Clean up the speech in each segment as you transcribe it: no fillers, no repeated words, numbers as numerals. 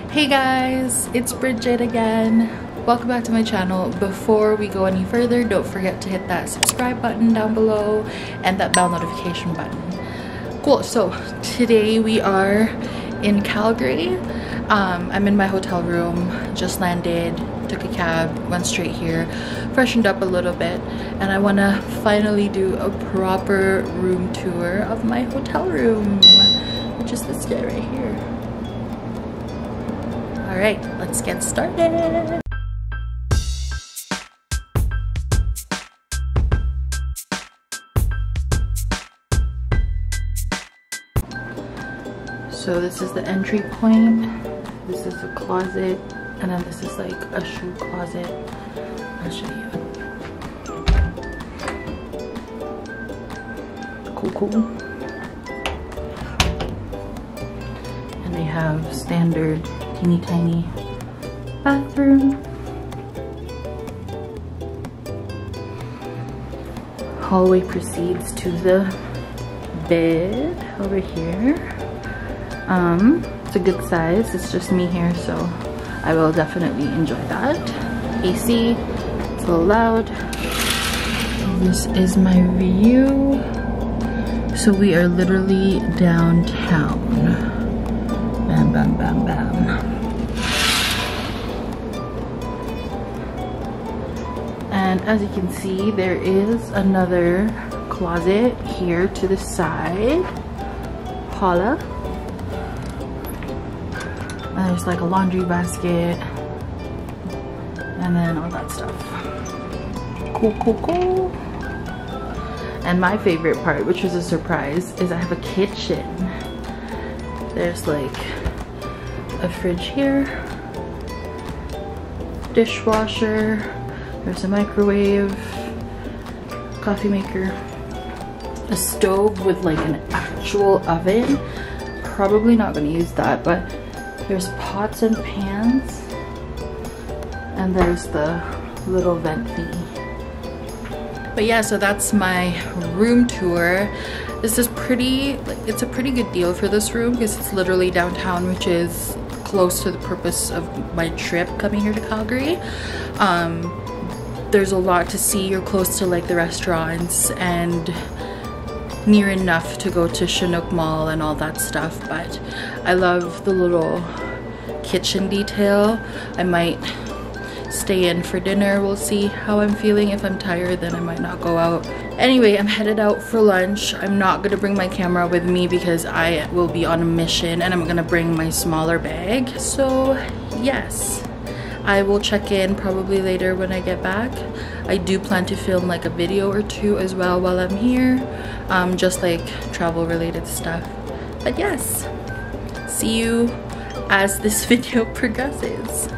Hey guys, it's Briggette again. Welcome back to my channel. Before we go any further, don't forget to hit that subscribe button down below and that bell notification button. Cool, so today we are in Calgary. I'm in my hotel room, just landed, took a cab, went straight here, freshened up a little bit, and I want to finally do a proper room tour of my hotel room, which is this guy right here. Alright, let's get started. So this is the entry point, this is the closet, and then this is like a shoe closet. I'll show you. Cool. And they have standard teeny tiny bathroom. Hallway proceeds to the bed over here. It's a good size. It's just me here, so I will definitely enjoy that. AC, it's a little loud. This is my view. So we are literally downtown. Bam, bam, bam, bam. And as you can see, there is another closet here to the side. Holla. And there's like a laundry basket. And then all that stuff. Cool. And my favorite part, which was a surprise, is I have a kitchen. There's like a fridge here, dishwasher, there's a microwave, coffee maker, a stove with like an actual oven. Probably not gonna use that, but there's pots and pans, and there's the little vent thingy. But yeah, so that's my room tour. This is it's a pretty good deal for this room because it's literally downtown, which is close to the purpose of my trip coming here to Calgary. There's a lot to see. You're close to like the restaurants and near enough to go to Chinook Mall and all that stuff, but I love the little kitchen detail. I might stay in for dinner. We'll see how I'm feeling. If I'm tired, then I might not go out. Anyway, I'm headed out for lunch. I'm not gonna bring my camera with me because I will be on a mission, and I'm gonna bring my smaller bag. So yes, I will check in probably later when I get back. I do plan to film like a video or two as well while I'm here, just like travel related stuff. But yes, see you as this video progresses.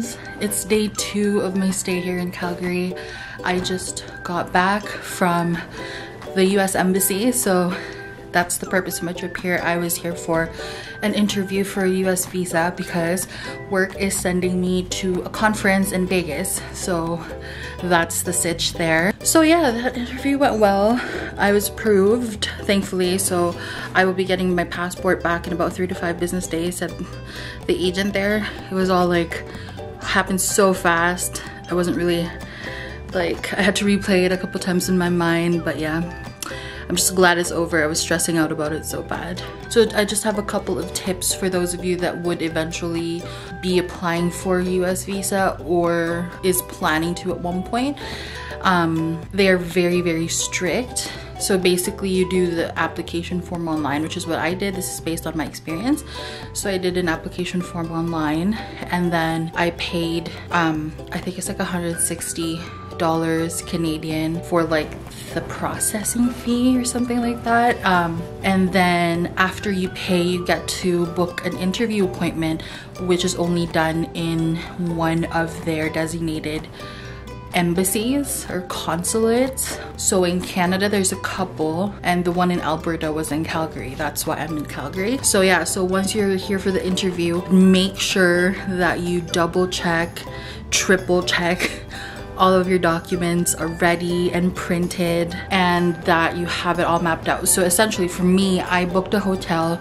friends, it's day 2 of my stay here in Calgary. I just got back from the US Embassy, so that's the purpose of my trip here. I was here for an interview for a US visa because work is sending me to a conference in Vegas, so that's the sitch there. So yeah, that interview went well. I was approved, thankfully, so I will be getting my passport back in about 3 to 5 business days at the agent there. It was all like, happened so fast. I wasn't really like, I had to replay it a couple times in my mind, but yeah. I'm just glad it's over. I was stressing out about it so bad. So I just have a couple of tips for those of you that would eventually be applying for a US visa or is planning to at one point. They are very, very strict. So basically you do the application form online, which is what I did. This is based on my experience. So I did an application form online and then I paid, I think it's like $160 Canadian for like the processing fee or something like that. And then after you pay, you get to book an interview appointment, which is only done in one of their designated embassies or consulates. So in Canada there's a couple, and the one in Alberta was in Calgary. That's why I'm in Calgary. So yeah, so once you're here for the interview, make sure that you double check, triple check all of your documents are ready and printed and that you have it all mapped out. So essentially for me, I booked a hotel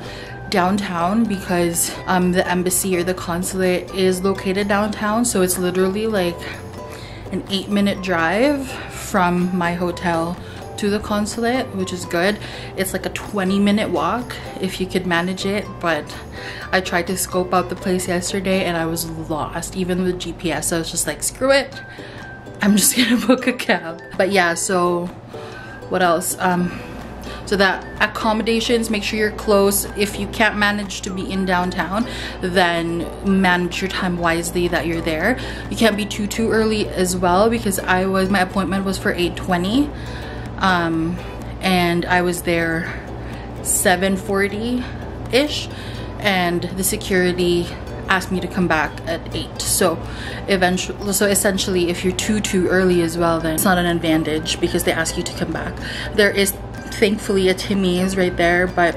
downtown because the embassy or the consulate is located downtown. So it's literally like an 8-minute drive from my hotel to the consulate, which is good. It's like a 20-minute walk if you could manage it, but I tried to scope out the place yesterday and I was lost. Even with GPS, so I was just like, screw it, I'm just gonna book a cab. But yeah, so what else? So that accommodations, make sure you're close. If you can't manage to be in downtown, then manage your time wisely that you're there. You can't be too early as well, because my appointment was for 8:20, and I was there 7:40-ish, and the security asked me to come back at 8. So essentially if you're too early as well, then it's not an advantage because they ask you to come back. There is thankfully a Timmy's right there, but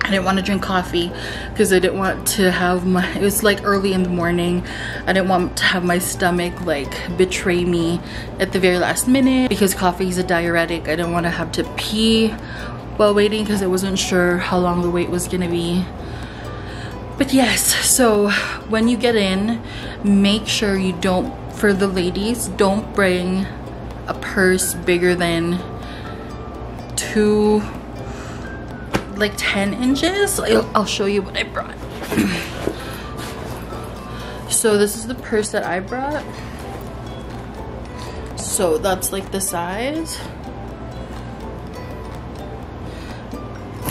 I didn't want to drink coffee because I didn't want to have it was like early in the morning. I didn't want to have my stomach like betray me at the very last minute, because coffee is a diuretic. I didn't want to have to pee while waiting because I wasn't sure how long the wait was gonna be. But yes, so when you get in, make sure you don't, for the ladies, don't bring a purse bigger than 10 inches. I'll show you what I brought. So this is the purse that I brought. So that's like the size.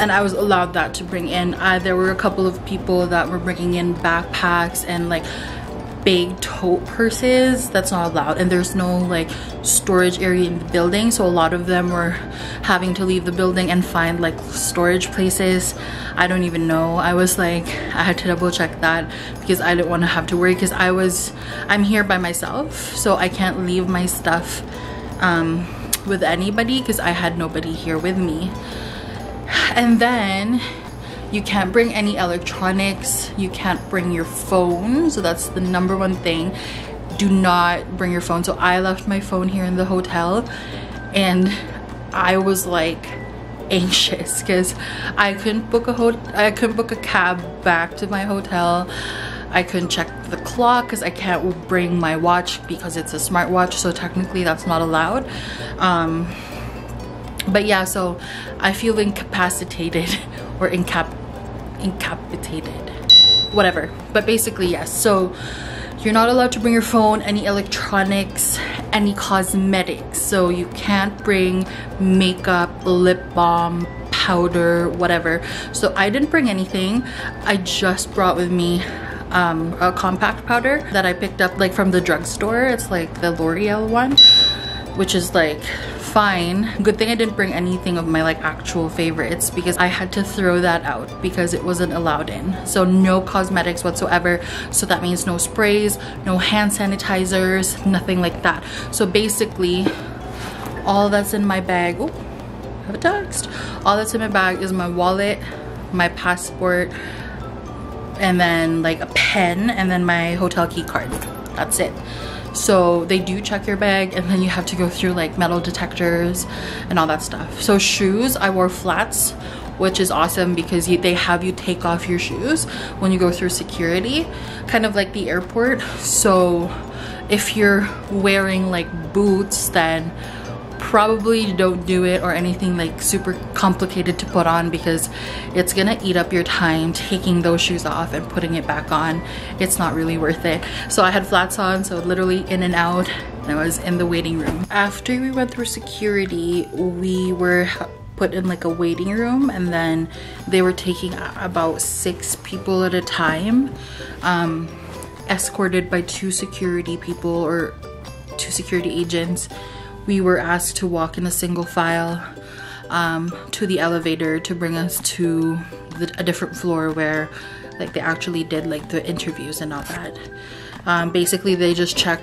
And I was allowed that to bring in. There were a couple of people that were bringing in backpacks and like big tote purses. That's not allowed, and there's no like storage area in the building, so a lot of them were having to leave the building and find like storage places. I don't even know. I was like, I had to double check that because I didn't want to have to worry, because I'm here by myself, so I can't leave my stuff with anybody because I had nobody here with me. And then you can't bring any electronics, you can't bring your phone, so that's the #1 thing. Do not bring your phone. So I left my phone here in the hotel and I was like anxious because I couldn't book a cab back to my hotel. I couldn't check the clock because I can't bring my watch because it's a smartwatch, so technically that's not allowed. But yeah, so I feel incapacitated or incapacitated, whatever. But basically, yes. So you're not allowed to bring your phone, any electronics, any cosmetics. So you can't bring makeup, lip balm, powder, whatever. So I didn't bring anything. I just brought with me a compact powder that I picked up like from the drugstore. It's like the L'Oreal one. which is like fine. Good thing I didn't bring anything of my like actual favorites because I had to throw that out because it wasn't allowed in. So no cosmetics whatsoever. So that means no sprays, no hand sanitizers, nothing like that. So basically all that's in my bag, oh, I have a text. All that's in my bag is my wallet, my passport, and then like a pen, and then my hotel key card. That's it. So they do check your bag, and then you have to go through like metal detectors and all that stuff. So shoes, I wore flats, which is awesome because they have you take off your shoes when you go through security, kind of like the airport. So if you're wearing like boots, then probably don't do it, or anything like super complicated to put on, because it's gonna eat up your time taking those shoes off and putting it back on. It's not really worth it. So I had flats on, so literally in and out, and I was in the waiting room. After we went through security, we were put in like a waiting room, and then they were taking about 6 people at a time, escorted by 2 security people or 2 security agents. We were asked to walk in a single file to the elevator to bring us to a different floor where like they actually did like the interviews and all that. Basically they just check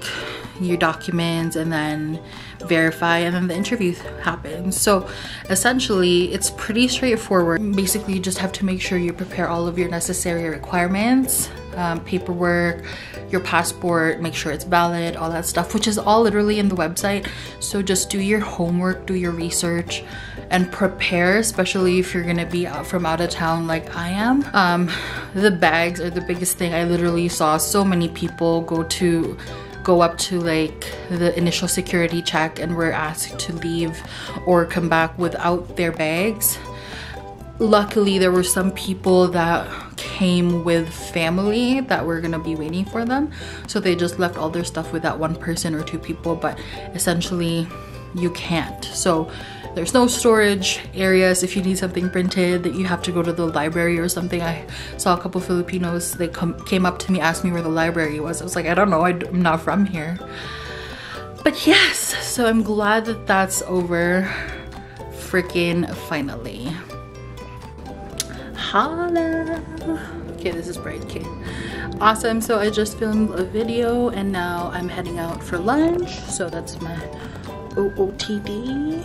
your documents and then verify, and then the interview happens. So essentially it's pretty straightforward. Basically you just have to make sure you prepare all of your necessary requirements, paperwork, your passport, make sure it's valid, all that stuff, which is all literally in the website. So just do your homework, do your research, and prepare, especially if you're gonna be from out of town like I am. The bags are the biggest thing. I literally saw so many people go up to like the initial security check and were asked to leave or come back without their bags. Luckily there were some people that came with family that were gonna be waiting for them, so they just left all their stuff with that one person or 2 people, but essentially you can't. So there's no storage areas. If you need something printed, that you have to go to the library or something. I saw a couple Filipinos, they came up to me, asked me where the library was. I was like, I don't know, I'm not from here. But yes, so I'm glad that that's over freaking finally. Holla. Okay, this is bright. Okay, awesome. So I just filmed a video and now I'm heading out for lunch. So that's my OOTD.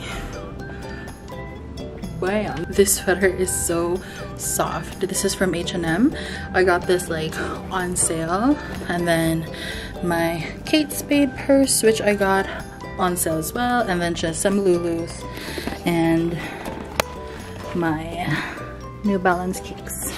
Wow, this sweater is so soft. This is from H&M. I got this like on sale, and then my Kate Spade purse, which I got on sale as well, and then just some Lulus and my New Balance kicks.